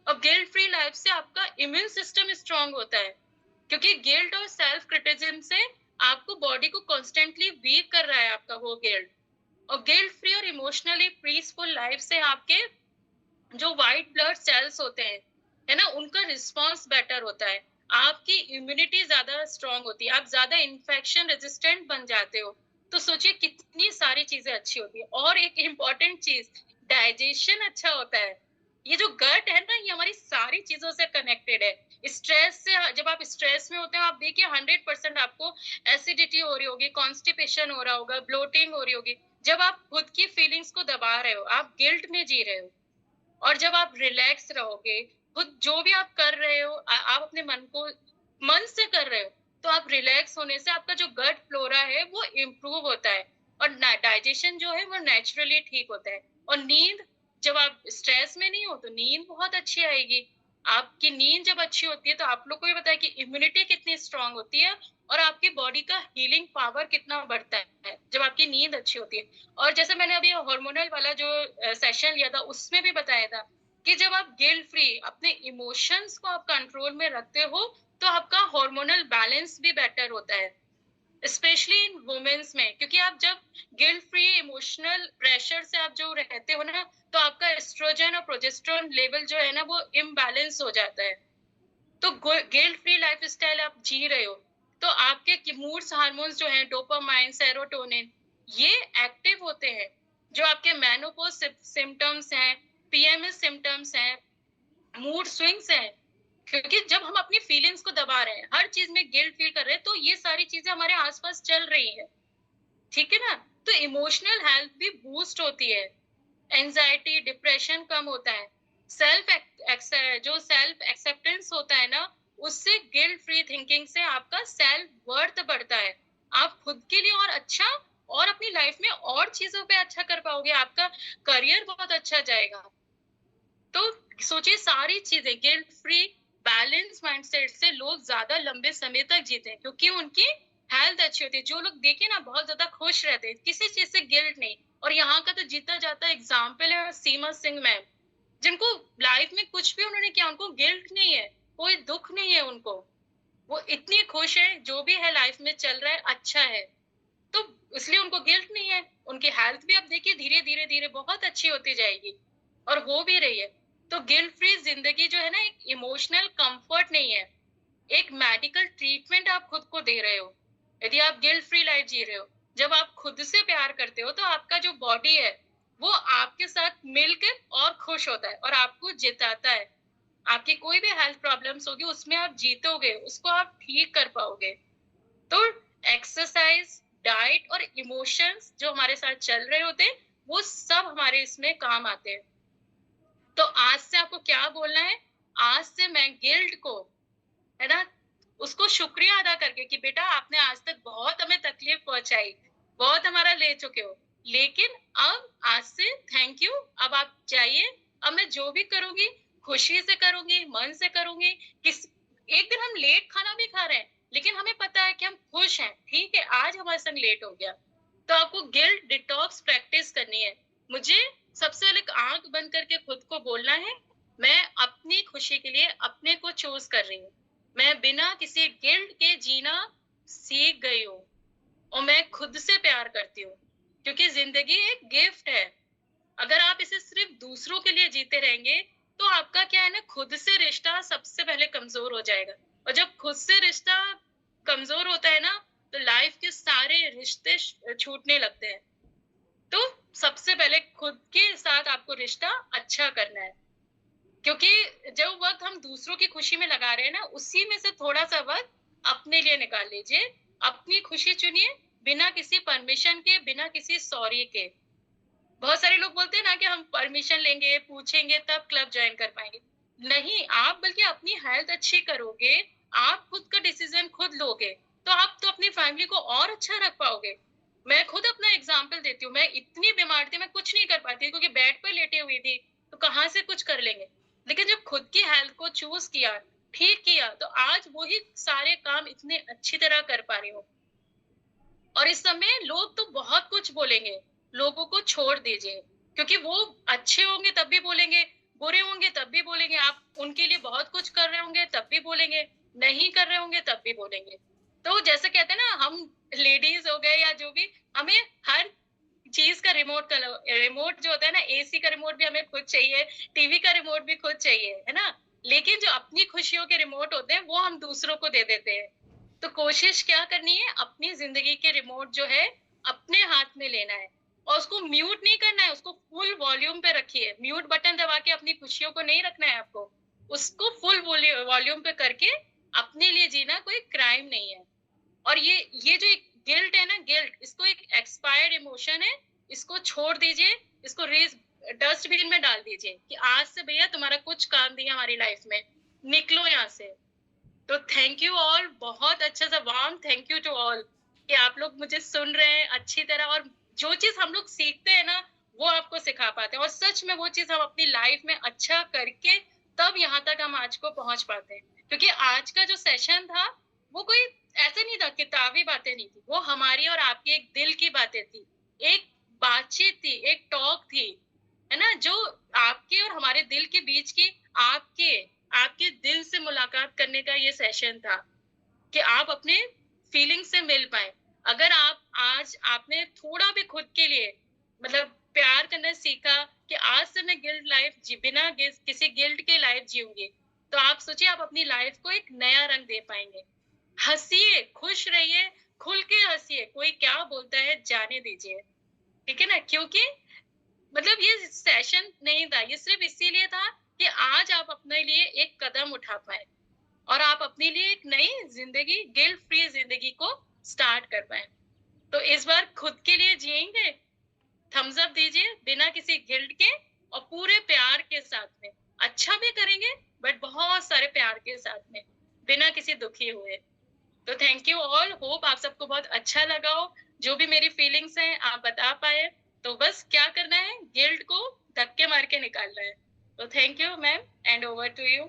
और गिल्ट फ्री लाइफ से आपका इम्यून सिस्टम स्ट्रॉन्ग होता है। क्योंकि गिल्ट और सेल्फ क्रिटिसिज्म से आपको बॉडी को कॉन्स्टेंटली वीक कर रहा है आपका वो गिल्ट। और गिल्ट फ्री और इमोशनली पीसफुल लाइफ से आपके जो व्हाइट ब्लड सेल्स होते हैं, है ना? उनका रिस्पॉन्स बेटर होता है। आपकी इम्यूनिटी ज़्यादा स्ट्रॉन्ग होती है, आप ज़्यादा इन्फेक्शन रेज़िस्टेंट बन जाते हो। तो सोचिए कितनी सारी चीज़ें अच्छी होती हैं। और एक इम्पोर्टेंट चीज़, डाइजेशन अच्छा होता है। ये जो गट है ना, ये हमारी सारी चीज़ों से कनेक्टेड है। स्ट्रेस से जब आप स्ट्रेस में होते हो, आप देखिए 100% आपको एसिडिटी हो रही होगी, कॉन्स्टिपेशन हो रहा होगा, ब्लोटिंग हो रही होगी। जब आप खुद की फीलिंग्स को दबा रहे हो, आप गिल्ट में जी रहे हो। और जब आप रिलैक्स रहोगे, खुद जो भी आप कर रहे हो, आप अपने मन से कर रहे हो, तो आप रिलैक्स होने से आपका जो गट फ्लोरा है, वो इम्प्रूव होता है और डाइजेशन जो है, वो नेचुरली ठीक होता है। और नींद, जब आप स्ट्रेस में नहीं हो, तो नींद बहुत अच्छी आएगी। आपकी नींद जब अच्छी होती है, तो आप लोग को भी पता है कि इम्यूनिटी कितनी स्ट्रांग होती है और आपकी बॉडी का हीलिंग पावर कितना बढ़ता है, जब आपकी नींद अच्छी होती है। और जैसे मैंने अभी हार्मोनल वाला जो सेशन लिया था, उसमें भी बताया था कि जब आप गिल्ट फ्री अपने इमोशंस को आप कंट्रोल में रखते हो, तो आपका हार्मोनल बैलेंस भी बेटर होता है, स्पेशली इन वुमेन्स में। क्योंकि आप जब गिल्ट फ्री इमोशनल प्रेशर से आप जो रहते हो ना, तो आपका एस्ट्रोजन और प्रोजेस्टेरोन लेवल जो है ना, वो इम्बैलेंस हो जाता है। तो गिल्ट फ्री लाइफस्टाइल आप जी रहे हो, तो आपके मूड्स हार्मोन्स जो हैं, डोपामाइन, सेरोटोनिन, ये एक्टिव होते हैं। जो आपके मेनोपॉज सिम्पटम्स हैं, पीएमएस सिम्पटम्स हैं, मूड स्विंग्स हैं, क्योंकि जब हम अपनी फीलिंग्स को दबा रहे हैं, हर चीज में गिल्ट फील कर रहे हैं, तो ये सारी चीजें हमारे आसपास चल रही है। ठीक है ना? तो इमोशनल हेल्थ भी बूस्ट होती है, एंजाइटी, डिप्रेशन कम होता है। जो सेल्फ एक्सेप्टेंस होता है ना, उससे गिल्ट फ्री थिंकिंग से आपका सेल्फ वर्थ बढ़ता है। आप खुद के लिए और अच्छा और अपनी लाइफ में और चीज़ों पे अच्छा कर पाओगे, आपका करियर बहुत अच्छा जाएगा। तो सोचिए सारी चीज़ें गिल्ट फ्री, बैलेंस माइंडसेट से लोग ज़्यादा लंबे समय तक जीते हैं, क्योंकि उनकी हेल्थ अच्छी होती है। जो लोग देखिए ना बहुत ज़्यादा खुश रहते हैं, किसी चीज़ से गिल्ट नहीं। और यहाँ का तो जीता जाता एग्ज़ाम्पल है सीमा सिंह मैम, जिनको लाइफ में कुछ भी उन्होंने किया, उनको गिल्ट नहीं है, कोई दुःख नहीं है उनको। वो इतनी खुश है, जो भी है लाइफ में चल रहा है, अच्छा है। तो इसलिए उनको गिल्ट नहीं है। उनकी हेल्थ भी आप देखिए धीरे-धीरे बहुत अच्छी होती जाएगी और हो भी रही है। तो गिल्ट फ्री ज़िंदगी जो है ना, एक इमोशनल कम्फर्ट नहीं है, एक मेडिकल ट्रीटमेंट आप खुद को दे रहे हो। यदि आप गिल्ट फ्री लाइफ जी रहे हो, जब आप खुद से प्यार करते हो, तो आपका जो बॉडी है, वो आपके साथ मिलकर और खुश होता है और आपको जिताता है। आपकी कोई भी हेल्थ प्रॉब्लम्स होगी, उसमें आप जीतोगे, उसको आप ठीक कर पाओगे। तो एक्सरसाइज, डाइट और इमोशंस जो हमारे साथ चल रहे होते हैं, वो सब हमारे इसमें काम आते हैं। तो आज से आपको क्या बोलना है? आज से मैं गिल्ट को, है ना, उसको शुक्रिया अदा करके कि बेटा आपने आज तक बहुत हमें तकलीफ पहुँचाई, बहुत हमारा ले चुके हो। लेकिन अब आज से थैंक यू, अब आप जाइए, अब मैं जो भी करूँगी, खुशी से करूँगी, मन से करूँगी। किस एक दिन हम लेट खाना भी खा रहे हैं, लेकिन हमें पता है कि हम खुश हैं, ठीक है, आज हमारे संग लेट हो गया। तो आपको गिल्ट डिटॉक्स प्रैक्टिस करनी है। मुझे सबसे पहले आँख बंद करके खुद को बोलना है, मैं अपनी खुशी के लिए अपने को चूज़ कर रही हूँ। मैं बिना किसी गिल्ट के जीना सीख गई हूँ और मैं खुद से प्यार करती हूँ, क्योंकि ज़िंदगी एक गिफ्ट है। अगर आप इसे सिर्फ़ दूसरों के लिए जीते रहेंगे, तो आपका क्या है ना, खुद से रिश्ता सबसे पहले कमज़ोर हो जाएगा। और जब खुद से रिश्ता कमज़ोर होता है ना, तो लाइफ़ के सारे रिश्ते छूटने लगते हैं। तो सबसे पहले खुद के साथ आपको रिश्ता अच्छा करना है। क्योंकि जो वक़्त हम दूसरों की खुशी में लगा रहे हैं ना, उसी में से थोड़ा-सा वक़्त अपने लिए निकाल लीजिए। अपनी खुशी चुनिए, बिना किसी परमिशन के, बिना किसी सॉरी के। बहुत सारे लोग बोलते हैं ना कि हम परमिशन लेंगे, पूछेंगे तब क्लब जॉइन कर पाएँगे। नहीं, आप बल्कि अपनी हेल्थ अच्छी करोगे, आप खुद का डिसीज़न खुद लोगे, तो आप तो अपनी फैमिली को और अच्छा रख पाओगे। मैं खुद अपना एग्ज़ाम्पल देती हूँ, मैं इतनी बीमार थी, मैं कुछ नहीं कर पाती क्योंकि बेड पे लेटी हुई थी, तो कहाँ से कुछ कर लेंगे। लेकिन जब खुद की हेल्थ को चूज़ किया, ठीक किया, तो आज वही सारे काम इतने अच्छी तरह कर पा रही हूँ। और इस समय लोग तो बहुत कुछ बोलेंगे, लोगों को छोड़ दीजिए, क्योंकि वो अच्छे होंगे तब भी बोलेंगे, बुरे होंगे तब भी बोलेंगे, आप उनके लिए बहुत कुछ कर रहे होंगे तब भी बोलेंगे, नहीं कर रहे होंगे तब भी बोलेंगे। तो जैसे कहते हैं ना, हम लेडीज़ हो गए या जो भी, हमें हर चीज़ का रिमोट जो होता है ना, एसी का रिमोट भी हमें खुद चाहिए, टीवी का रिमोट भी खुद चाहिए, है ना? लेकिन जो अपनी खुशियों के रिमोट होते हैं, वो हम दूसरों को दे देते हैं। तो कोशिश क्या करनी है, अपनी ज़िंदगी के रिमोट जो है, अपने हाथ में लेना है और उसको म्यूट नहीं करना है, उसको फुल वॉल्यूम पे रखिए। म्यूट बटन दबा के अपनी खुशियों को नहीं रखना है आपको। उसको फुल वॉल्यूम पे करके अपने लिए जीना कोई क्राइम नहीं है। और ये जो एक गिल्ट है ना, गिल्ट, इसको एक एक्सपायर्ड इमोशन है, इसको छोड़ दीजिए, इसको डस्टबिन में डाल दीजिए कि आज से भैया तुम्हारा कुछ काम नहीं है हमारी लाइफ में, निकलो यहाँ से। तो थैंक यू ऑल, बहुत अच्छा सा warm thank you to all कि आप लोग मुझे सुन रहे हैं अच्छी तरह, और जो चीज़ हम लोग सीखते हैं ना, वो आपको सिखा पाते हैं और सच में वो चीज़ हम अपनी लाइफ में अच्छा करके तब यहाँ तक हम आज को पहुँच पाते हैं। क्योंकि आज का जो सेशन था, वो कोई ऐसा नहीं था, किताबी बातें नहीं थी, वो हमारी और आपकी एक दिल की बातें थी, एक बातचीत थी, एक टॉक थी, है ना? जो आपके और हमारे दिल के बीच की, आपके आपके दिल से मुलाकात करने का ये सेशन था, कि आप अपने फीलिंग्स से मिल पाएँ। अगर आप आज आपने थोड़ा भी खुद के लिए मतलब प्यार करना सीखा कि आज से मैं गिल्ट लाइफ बिना किसी गिल्ट के लाइफ जीऊँगी, तो आप सोचिए आप अपनी लाइफ को एक नया रंग दे पाएँगे। हँसिए, खुश रहिए, खुल के हँसिए, कोई क्या बोलता है जाने दीजिए, ठीक है ना? क्योंकि मतलब ये सेशन नहीं था, ये सिर्फ़ इसीलिए था कि आज आप अपने लिए एक कदम उठा पाएँ और आप अपने लिए एक नई ज़िंदगी, गिल्ट फ्री ज़िंदगी को स्टार्ट कर पाएँ। तो इस बार खुद के लिए जिएँगे, थम्स अप दीजिए बिना किसी गिल्ट के और पूरे प्यार के साथ में। अच्छा भी करेंगे, बट बहुत सारे प्यार के साथ में, बिना किसी दुखी हुए। तो थैंक यू ऑल, होप आप सबको बहुत अच्छा लगा हो। जो भी मेरी फीलिंग्स हैं आप बता पाए। तो बस क्या करना है, गिल्ट को धक्के मार के निकालना है। तो thank you ma'am, and over to you.